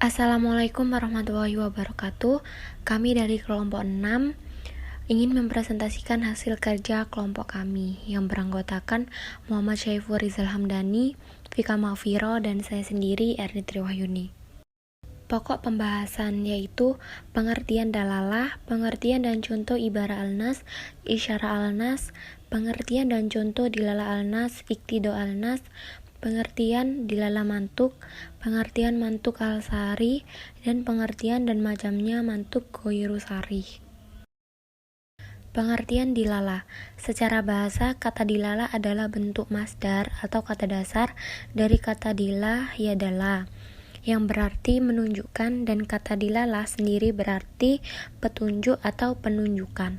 Assalamualaikum warahmatullahi wabarakatuh. Kami dari kelompok 6 ingin mempresentasikan hasil kerja kelompok kami yang beranggotakan Muhammad Syaiful Rizal Hamdani, Vika Mafiro, dan saya sendiri Erni Triwahyuni. Pokok pembahasan yaitu pengertian dalalah, pengertian dan contoh ibarah al-nas, isyarah al-nas, pengertian dan contoh dilalah al-nas, iktido al-nas, pengertian dilalah mantuk, pengertian mantuk al-sari, dan pengertian dan macamnya mantuk ghairu sari. Pengertian dilalah. Secara bahasa, kata dilalah adalah bentuk masdar atau kata dasar dari kata dilah yadalah, yang berarti menunjukkan, dan kata dilalah sendiri berarti petunjuk atau penunjukan.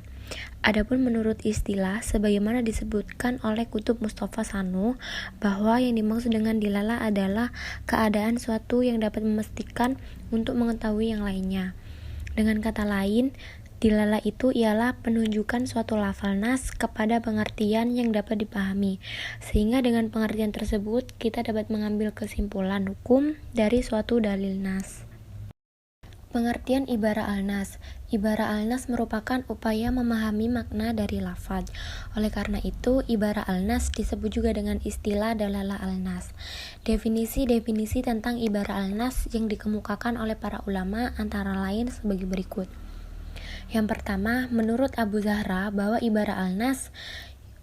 Adapun menurut istilah, sebagaimana disebutkan oleh Kutub Mustafa Sanu, bahwa yang dimaksud dengan dilalah adalah keadaan suatu yang dapat memastikan untuk mengetahui yang lainnya. Dengan kata lain, dilalah itu ialah penunjukan suatu lafal nas kepada pengertian yang dapat dipahami, sehingga dengan pengertian tersebut kita dapat mengambil kesimpulan hukum dari suatu dalil nas. Pengertian ibarah al-nas. Ibarah al-nas merupakan upaya memahami makna dari lafaz. Oleh karena itu, ibarah al-nas disebut juga dengan istilah dalalah al-nas. Definisi-definisi tentang ibarah al-nas yang dikemukakan oleh para ulama antara lain sebagai berikut. Yang pertama, menurut Abu Zahra, bahwa ibarah al-nas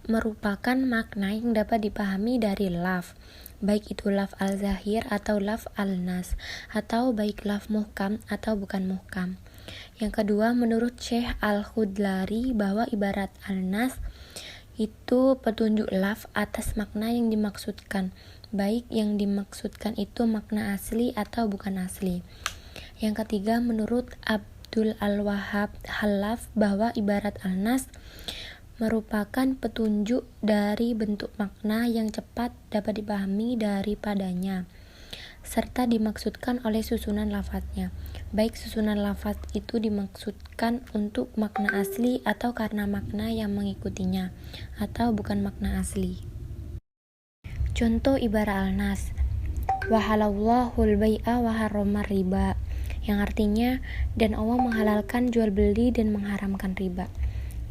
merupakan makna yang dapat dipahami dari laf, baik itu laf al-zahir atau laf al-nas, atau baik laf muhkam atau bukan muhkam. Yang kedua, menurut Syekh Al-Khudlari, bahwa ibarat al-nas itu petunjuk laf atas makna yang dimaksudkan, baik yang dimaksudkan itu makna asli atau bukan asli. Yang ketiga, menurut Abdul Al-Wahhab Halaf, bahwa ibarat al-nas merupakan petunjuk dari bentuk makna yang cepat dapat dipahami daripadanya, serta dimaksudkan oleh susunan lafadznya, baik susunan lafadz itu dimaksudkan untuk makna asli atau karena makna yang mengikutinya, atau bukan makna asli. Contoh ibarah al-nas: wahalallahul bai'a wa harramar riba, yang artinya, dan Allah menghalalkan jual beli dan mengharamkan riba.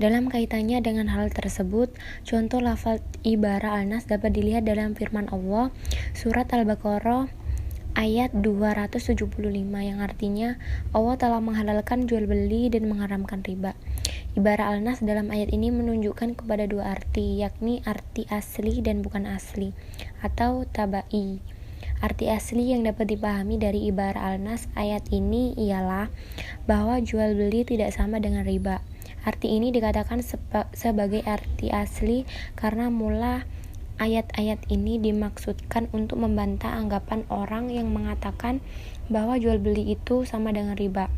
Dalam kaitannya dengan hal tersebut, contoh lafaz ibarah al-nas dapat dilihat dalam firman Allah surat Al-Baqarah ayat 275, yang artinya Allah telah menghalalkan jual beli dan mengharamkan riba. Ibarah al-nas dalam ayat ini menunjukkan kepada dua arti, yakni arti asli dan bukan asli, atau tabai. Arti asli yang dapat dipahami dari ibarah al-nas ayat ini ialah bahwa jual beli tidak sama dengan riba. Arti ini dikatakan sebagai arti asli karena mula ayat-ayat ini dimaksudkan untuk membantah anggapan orang yang mengatakan bahwa jual beli itu sama dengan riba,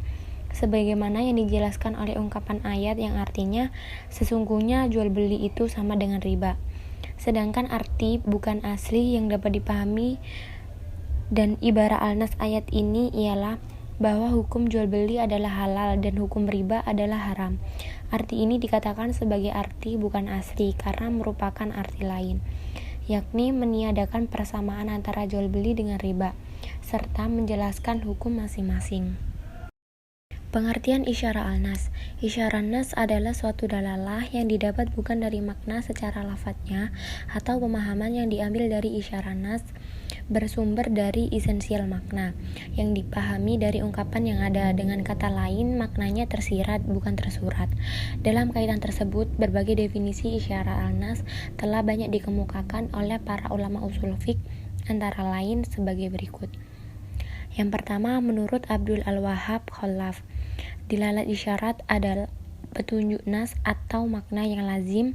sebagaimana yang dijelaskan oleh ungkapan ayat yang artinya sesungguhnya jual beli itu sama dengan riba. Sedangkan arti bukan asli yang dapat dipahami dan ibarah al-nas ayat ini ialah bahwa hukum jual beli adalah halal dan hukum riba adalah haram. Arti ini dikatakan sebagai arti bukan asli karena merupakan arti lain, yakni meniadakan persamaan antara jual beli dengan riba, serta menjelaskan hukum masing-masing. Pengertian isyarah al-nas. Isyarah nas adalah suatu dalalah yang didapat bukan dari makna secara lafadznya atau pemahaman yang diambil dari isyarah nas, bersumber dari esensial makna yang dipahami dari ungkapan yang ada. Dengan kata lain, maknanya tersirat bukan tersurat. Dalam kaitan tersebut, berbagai definisi isyarah al-nas telah banyak dikemukakan oleh para ulama usul fiqh, antara lain sebagai berikut. Yang pertama, menurut Abdul Al-Wahhab Khalaf, dilalah isyarat adalah petunjuk nas atau makna yang lazim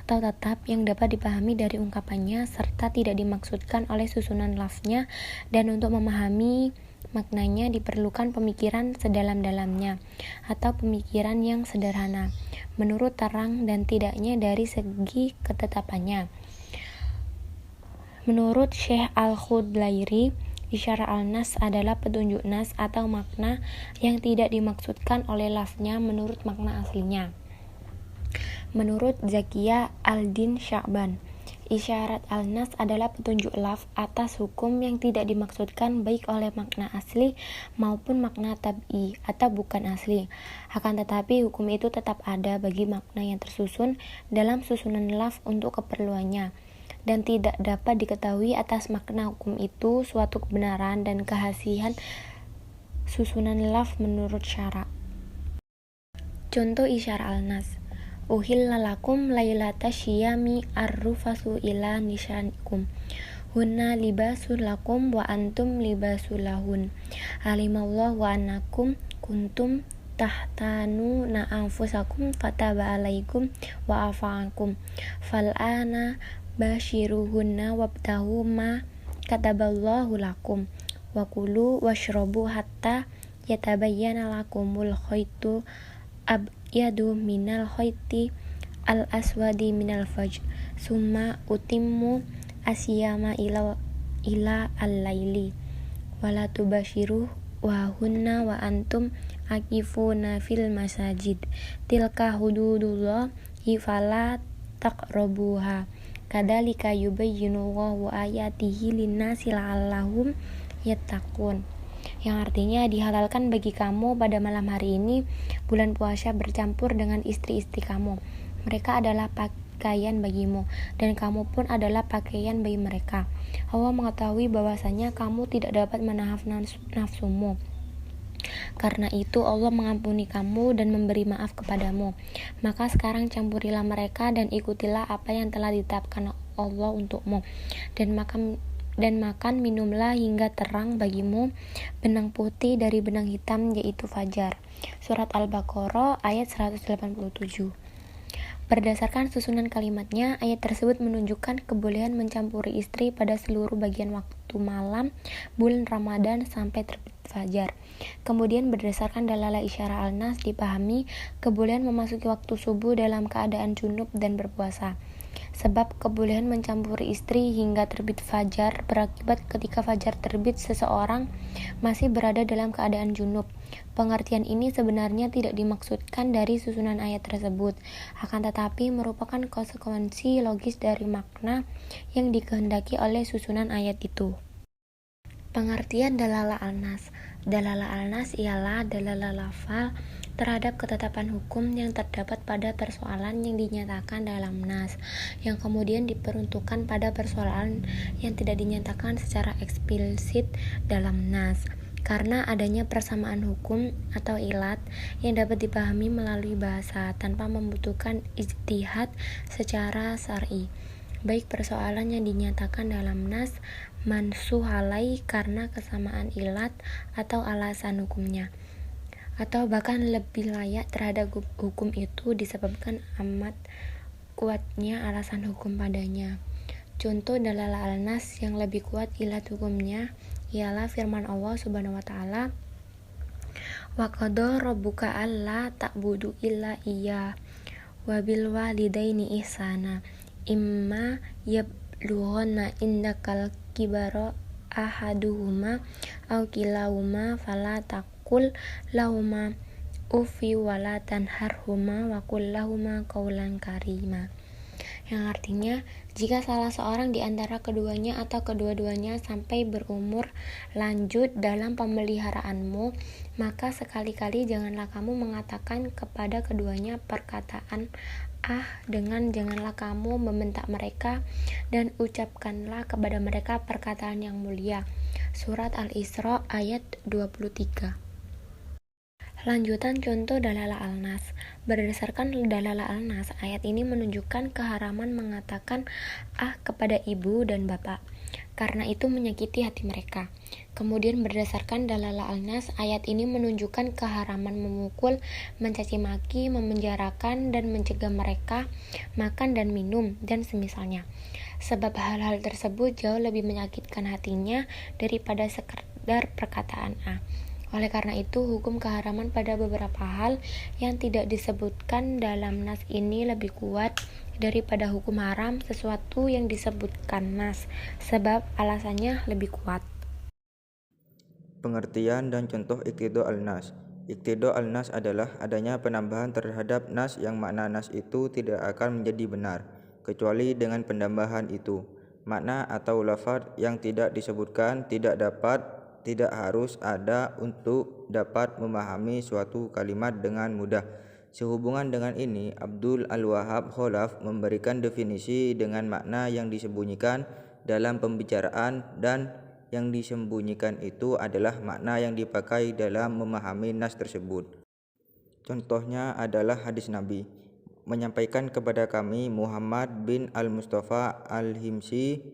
atau tetap yang dapat dipahami dari ungkapannya serta tidak dimaksudkan oleh susunan lafznya, dan untuk memahami maknanya diperlukan pemikiran sedalam-dalamnya atau pemikiran yang sederhana menurut terang dan tidaknya dari segi ketetapannya. Menurut Syekh Al-Khudlairi, isyarah al-nas adalah petunjuk nas atau makna yang tidak dimaksudkan oleh lafznya menurut makna aslinya. Menurut Zakiyah Al-Din Sya'ban, Isyarat al-nas adalah petunjuk laf atas hukum yang tidak dimaksudkan baik oleh makna asli maupun makna tab'i atau bukan asli. Akan tetapi hukum itu tetap ada bagi makna yang tersusun dalam susunan laf untuk keperluannya, dan tidak dapat diketahui atas makna hukum itu suatu kebenaran dan kehasihan susunan laf menurut syara. Contoh isyarat al-nas. Uhilla lakum lailata syiyami arrufasu ila nisanikum. Hunna libasul lakum wa antum libasul lahun. Alimallahu wa annakum kuntum tahtanu na anfusakum fataba alaikum wa afa'akum. Fal'ana bashiruhunna wabtahu ma kataballahu lakum. Wa kulu washrabu hatta yatabayyana lakumul khaitu abyadu minal khayti al aswadi minal fajr summa utimmu asyama ila al-laili wala tubashiru wa hunna wa antum akifuna fil masajid tilka hududullah fala taqrabuha kadzalika yubayyinullahu ayatihi linnasi la'allahum yattaqun, yang artinya dihalalkan bagi kamu pada malam hari ini bulan puasa bercampur dengan istri-istri kamu. Mereka adalah pakaian bagimu dan kamu pun adalah pakaian bagi mereka. Allah mengetahui bahwasanya kamu tidak dapat menahan nafsumu. Karena itu Allah mengampuni kamu dan memberi maaf kepadamu. Maka sekarang campurilah mereka dan ikutilah apa yang telah ditetapkan Allah untukmu, dan makan minumlah hingga terang bagimu benang putih dari benang hitam, yaitu fajar. Surat Al-Baqarah ayat 187. Berdasarkan susunan kalimatnya, ayat tersebut menunjukkan kebolehan mencampuri istri pada seluruh bagian waktu malam bulan Ramadan sampai terbit fajar. Kemudian berdasarkan dalalah isyarat al-nas dipahami kebolehan memasuki waktu subuh dalam keadaan junub dan berpuasa. Sebab kebolehan mencampuri istri hingga terbit fajar berakibat ketika fajar terbit seseorang masih berada dalam keadaan junub. Pengertian ini sebenarnya tidak dimaksudkan dari susunan ayat tersebut, akan tetapi merupakan konsekuensi logis dari makna yang dikehendaki oleh susunan ayat itu. Pengertian dalalah al-nas. Dalalah al-nas ialah dalalah lafal terhadap ketetapan hukum yang terdapat pada persoalan yang dinyatakan dalam nas, yang kemudian diperuntukkan pada persoalan yang tidak dinyatakan secara eksplisit dalam nas, karena adanya persamaan hukum atau ilat yang dapat dipahami melalui bahasa tanpa membutuhkan ijtihad secara syar'i. Baik persoalan yang dinyatakan dalam nas mansuh alai karena kesamaan ilat atau alasan hukumnya, atau bahkan lebih layak terhadap hukum itu disebabkan amat kuatnya alasan hukum padanya. Contoh dalalah al-nas yang lebih kuat ilat hukumnya ialah firman Allah Subhanahu wa taala, wa qada rabbuka alla ta'budu illa iyyah wa bil walidaini ihsana imma yablughanna indakal kibara ahaduhuma aw kilahuma fala taqul lahuma uffi wala tanharhuma wa qul lahuma qawlan karima, yang artinya jika salah seorang di antara keduanya atau kedua-duanya sampai berumur lanjut dalam pemeliharaanmu, maka sekali-kali janganlah kamu mengatakan kepada keduanya perkataan dengan janganlah kamu membentak mereka, dan ucapkanlah kepada mereka perkataan yang mulia. Surat Al-Isra ayat 23. Lanjutan contoh dalalah al-nas. Berdasarkan dalalah al-nas, ayat ini menunjukkan keharaman mengatakan kepada ibu dan bapak, karena itu menyakiti hati mereka. Kemudian berdasarkan dalalah al-nas, ayat ini menunjukkan keharaman memukul, mencaci maki, memenjarakan, dan mencegah mereka makan dan minum, dan semisalnya. Sebab hal-hal tersebut jauh lebih menyakitkan hatinya daripada sekedar perkataan Oleh karena itu, hukum keharaman pada beberapa hal yang tidak disebutkan dalam nas ini lebih kuat daripada hukum haram sesuatu yang disebutkan nas, sebab alasannya lebih kuat. Pengertian dan contoh iqtida al-nas. Iqtida al-nas adalah adanya penambahan terhadap nas yang makna nas itu tidak akan menjadi benar. kecuali dengan penambahan itu. Makna atau lafaz yang tidak disebutkan tidak harus ada untuk dapat memahami suatu kalimat dengan mudah. Sehubungan dengan ini, Abdul Al-Wahhab Khalaf memberikan definisi dengan makna yang disembunyikan dalam pembicaraan, dan yang disembunyikan itu adalah makna yang dipakai dalam memahami nas tersebut. Contohnya adalah hadis Nabi, menyampaikan kepada kami Muhammad bin Al-Mustafa Al-Himsi,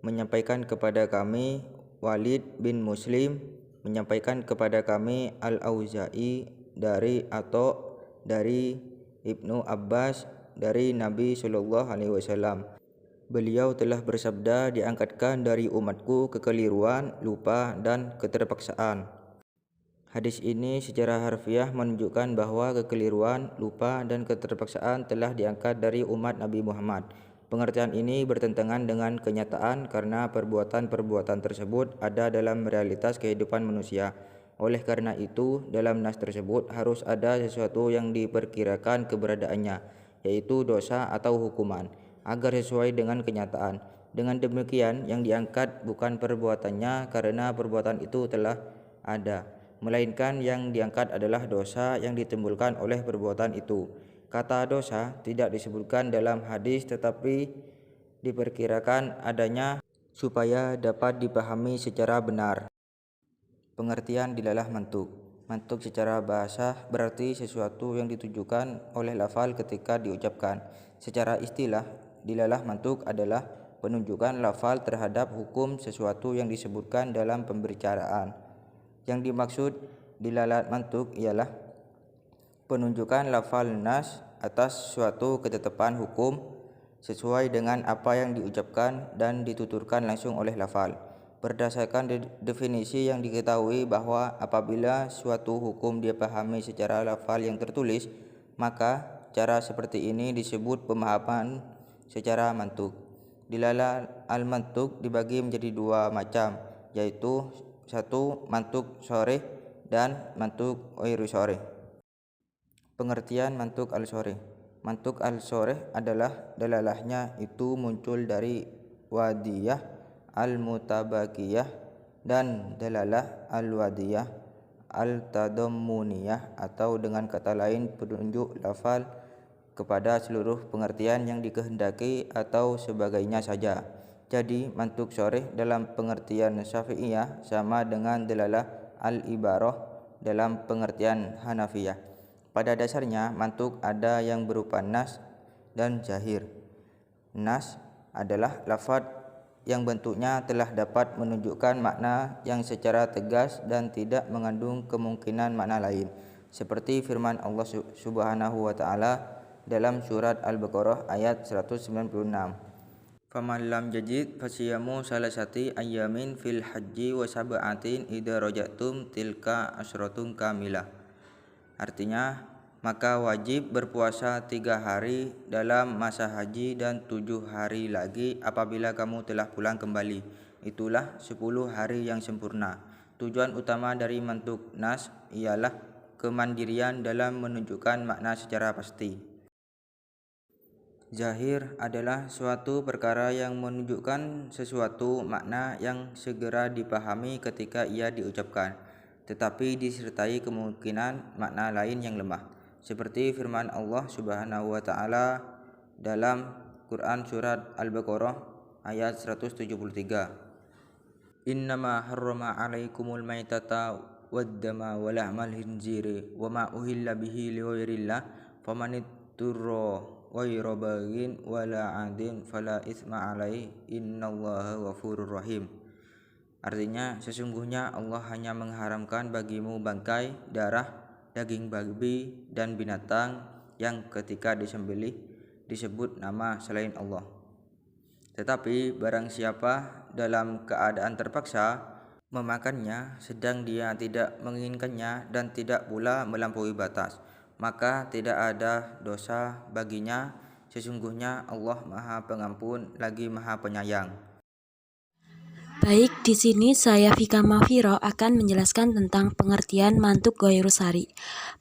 menyampaikan kepada kami Walid bin Muslim, menyampaikan kepada kami Al-Auza'i dari dari Ibnu Abbas dari Nabi Shallallahu Alaihi Wasallam. Beliau telah bersabda, diangkatkan dari umatku kekeliruan, lupa, dan keterpaksaan. Hadis ini secara harfiah menunjukkan bahwa kekeliruan, lupa, dan keterpaksaan telah diangkat dari umat Nabi Muhammad. Pengertian ini bertentangan dengan kenyataan karena perbuatan-perbuatan tersebut ada dalam realitas kehidupan manusia. Oleh karena itu, dalam nas tersebut harus ada sesuatu yang diperkirakan keberadaannya, yaitu dosa atau hukuman, agar sesuai dengan kenyataan. Dengan demikian, yang diangkat bukan perbuatannya karena perbuatan itu telah ada, melainkan yang diangkat adalah dosa yang ditimbulkan oleh perbuatan itu. Kata dosa tidak disebutkan dalam hadis, tetapi diperkirakan adanya supaya dapat dipahami secara benar. Pengertian dilalah mantuk. Mantuk secara bahasa berarti sesuatu yang ditujukan oleh lafal ketika diucapkan. Secara istilah, dilalah mantuk adalah penunjukan lafal terhadap hukum sesuatu yang disebutkan dalam pembicaraan. Yang dimaksud dilalat mantuk ialah penunjukan lafal nas atas suatu ketetapan hukum sesuai dengan apa yang diucapkan dan dituturkan langsung oleh lafal. Berdasarkan definisi yang diketahui bahwa apabila suatu hukum dipahami secara lafal yang tertulis, maka cara seperti ini disebut pemahaman secara mantuk. Dilalah al-mantuk dibagi menjadi dua macam, yaitu satu mantuk sharih dan mantuk ghairu sharih. Pengertian mantuk al-sharih. Mantuk al-sharih adalah dalalahnya itu muncul dari wadiyah al-mutabakiyah dan dalalah al-wadiyah al-tadammuniyah, atau dengan kata lain penunjuk lafal kepada seluruh pengertian yang dikehendaki atau sebagainya saja. Jadi mantuk sharih dalam pengertian Syafi'iyah sama dengan dalalah al-ibarah dalam pengertian Hanafiyah. Pada dasarnya mantuk ada yang berupa nas dan zahir. Nas adalah lafaz yang bentuknya telah dapat menunjukkan makna yang secara tegas dan tidak mengandung kemungkinan makna lain, seperti firman Allah Subhanahu wa taala dalam surat Al-Baqarah ayat 196. Faman lam yajid fasiyamu salasati ayyamin fil haji wa sab'atin idza rajatum tilka asyratun kamilah. Artinya, maka wajib berpuasa 3 hari dalam masa haji dan 7 hari lagi apabila kamu telah pulang kembali. Itulah 10 hari yang sempurna. Tujuan utama dari mantuk nas ialah kemandirian dalam menunjukkan makna secara pasti. Zahir adalah suatu perkara yang menunjukkan sesuatu makna yang segera dipahami ketika ia diucapkan, tetapi disertai kemungkinan makna lain yang lemah, seperti firman Allah Subhanahu wa taala dalam Quran surat Al-Baqarah ayat 173. Innama harrama 'alaikumul maitata wad-dama wa lahmal khinziri wa ma uhilla bihi li ghairillah famanitturra ghairu baghin wala 'adin fala itsma 'alaihi innallaha ghafurur rahim. Artinya, sesungguhnya Allah hanya mengharamkan bagimu bangkai, darah, daging babi dan binatang yang ketika disembelih disebut nama selain Allah. Tetapi barang siapa dalam keadaan terpaksa memakannya sedang dia tidak menginginkannya dan tidak pula melampaui batas, maka tidak ada dosa baginya. Sesungguhnya Allah Maha Pengampun lagi Maha Penyayang. Baik, di sini saya Vika Mafiro akan menjelaskan tentang pengertian mantuk ghairu sari.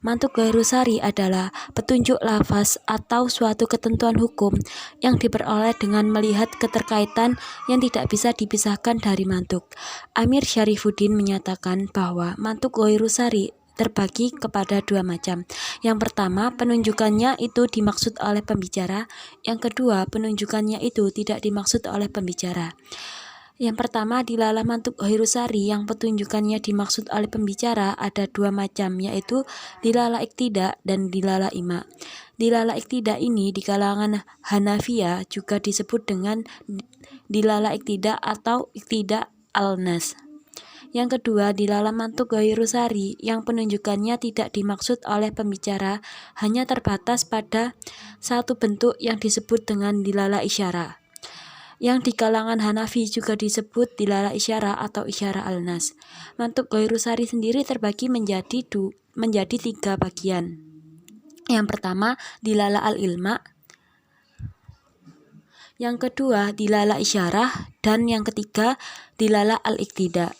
Mantuk ghairu sari adalah petunjuk lafaz atau suatu ketentuan hukum yang diperoleh dengan melihat keterkaitan yang tidak bisa dipisahkan dari mantuk. Amir Syarifuddin menyatakan bahwa mantuk ghairu sari terbagi kepada dua macam. Yang pertama, penunjukannya itu dimaksud oleh pembicara. Yang kedua, penunjukannya itu tidak dimaksud oleh pembicara. Yang pertama, dilalah mantuk ghairu sari yang petunjukannya dimaksud oleh pembicara ada dua macam, yaitu dilalah iktida dan dilalah ima. Dilalah iktida ini di kalangan Hanafiyah juga disebut dengan dilalah iktida atau iktida al-nas. Yang kedua, dilalah mantuk ghairu sari yang penunjukannya tidak dimaksud oleh pembicara, hanya terbatas pada satu bentuk yang disebut dengan dilalah isyarah. Yang di kalangan Hanafi juga disebut dilalah isyarah atau isyarah al-nas. Mantuk ghairu sari sendiri terbagi menjadi tiga bagian. Yang pertama, dilalah al-ilma. Yang kedua, dilalah isyarah. Dan yang ketiga, dilalah al-iktida.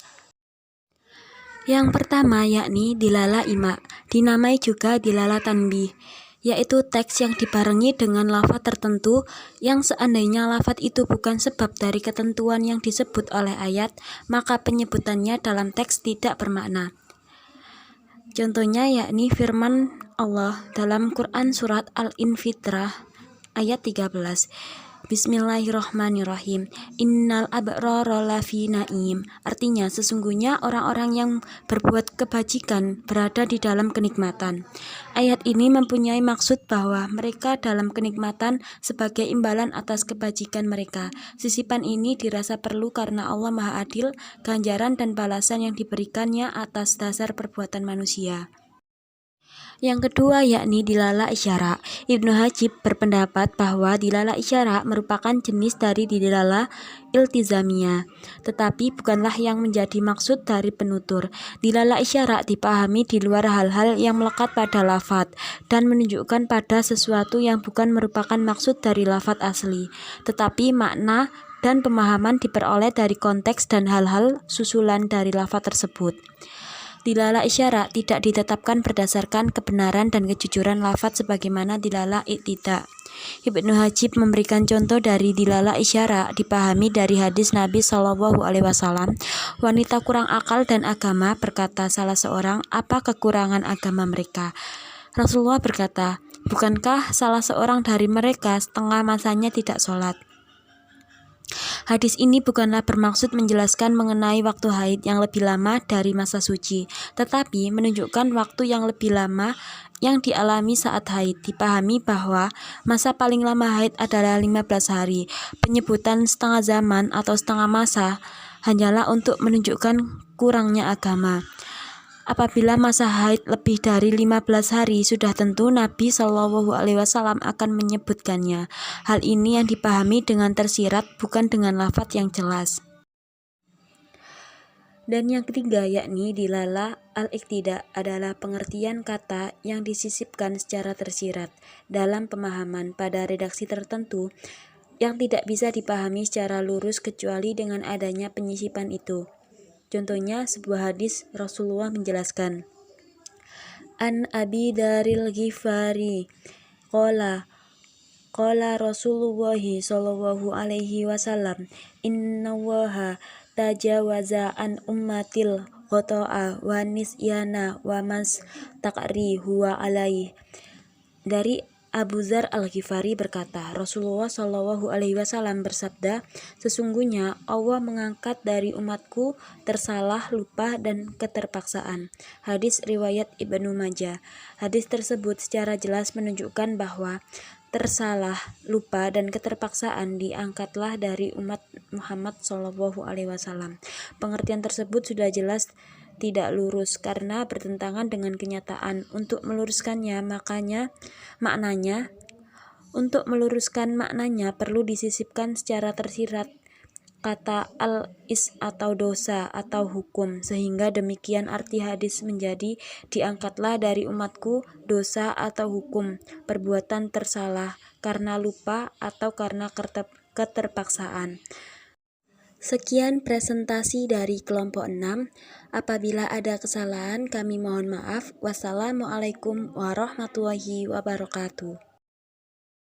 Yang pertama yakni dilalah ima, dinamai juga dilalah tanbih, yaitu teks yang dibarengi dengan lafaz tertentu yang seandainya lafaz itu bukan sebab dari ketentuan yang disebut oleh ayat, maka penyebutannya dalam teks tidak bermakna. Contohnya yakni firman Allah dalam Quran surat Al-Infitrah ayat 13. Bismillahirrahmanirrahim. Innal abrara lafi naim. Artinya sesungguhnya orang-orang yang berbuat kebajikan berada di dalam kenikmatan. Ayat ini mempunyai maksud bahwa mereka dalam kenikmatan sebagai imbalan atas kebajikan mereka. Sisipan ini dirasa perlu karena Allah Maha Adil, ganjaran dan balasan yang diberikannya atas dasar perbuatan manusia. Yang kedua yakni dilalah isyara. Ibnu Hajib berpendapat bahwa dilalah isyara merupakan jenis dari dilalah iltizamiyah, tetapi bukanlah yang menjadi maksud dari penutur. Dilalah isyara dipahami di luar hal-hal yang melekat pada lafadz dan menunjukkan pada sesuatu yang bukan merupakan maksud dari lafadz asli, tetapi makna dan pemahaman diperoleh dari konteks dan hal-hal susulan dari lafadz tersebut. Dilalah isyarat tidak ditetapkan berdasarkan kebenaran dan kejujuran lafadz sebagaimana dilalah iktida. Ibnu Hajib memberikan contoh dari dilalah isyarat dipahami dari hadis Nabi Shallallahu Alaihi Wasallam. Wanita kurang akal dan agama, berkata salah seorang, apa kekurangan agama mereka? Rasulullah berkata, bukankah salah seorang dari mereka setengah masanya tidak sholat? Hadis ini bukanlah bermaksud menjelaskan mengenai waktu haid yang lebih lama dari masa suci, tetapi menunjukkan waktu yang lebih lama yang dialami saat haid. Dipahami bahwa masa paling lama haid adalah 15 hari. Penyebutan setengah zaman atau setengah masa hanyalah untuk menunjukkan kurangnya agama. Apabila masa haid lebih dari 15 hari, sudah tentu Nabi Shallallahu Alaihi Wasallam akan menyebutkannya. Hal ini yang dipahami dengan tersirat, bukan dengan lafadz yang jelas. Dan yang ketiga yakni dilalah al-iktida adalah pengertian kata yang disisipkan secara tersirat dalam pemahaman pada redaksi tertentu yang tidak bisa dipahami secara lurus kecuali dengan adanya penyisipan itu. Contohnya sebuah hadis Rasulullah menjelaskan, An Abi Daril Ghifari qala Rasulullah sallallahu alaihi wasallam, innallaha tajawaza an ummatil qata'a wa nisyana wa mas taqri huwa alaihi. Dari Abu Dzar Al-Ghifari berkata, Rasulullah Shallallahu Alaihi Wasallam bersabda, sesungguhnya Allah mengangkat dari umatku tersalah, lupa, dan keterpaksaan. Hadis riwayat Ibnu Majah. Hadis tersebut secara jelas menunjukkan bahwa tersalah, lupa, dan keterpaksaan diangkatlah dari umat Muhammad Shallallahu Alaihi Wasallam. Pengertian tersebut sudah jelas tidak lurus karena bertentangan dengan kenyataan. Untuk meluruskannya maknanya perlu disisipkan secara tersirat kata al-is atau dosa atau hukum, sehingga demikian arti hadis menjadi diangkatlah dari umatku dosa atau hukum, perbuatan tersalah karena lupa atau karena keterpaksaan. Sekian presentasi dari kelompok 6. Apabila ada kesalahan, kami mohon maaf. Wassalamualaikum warahmatullahi wabarakatuh.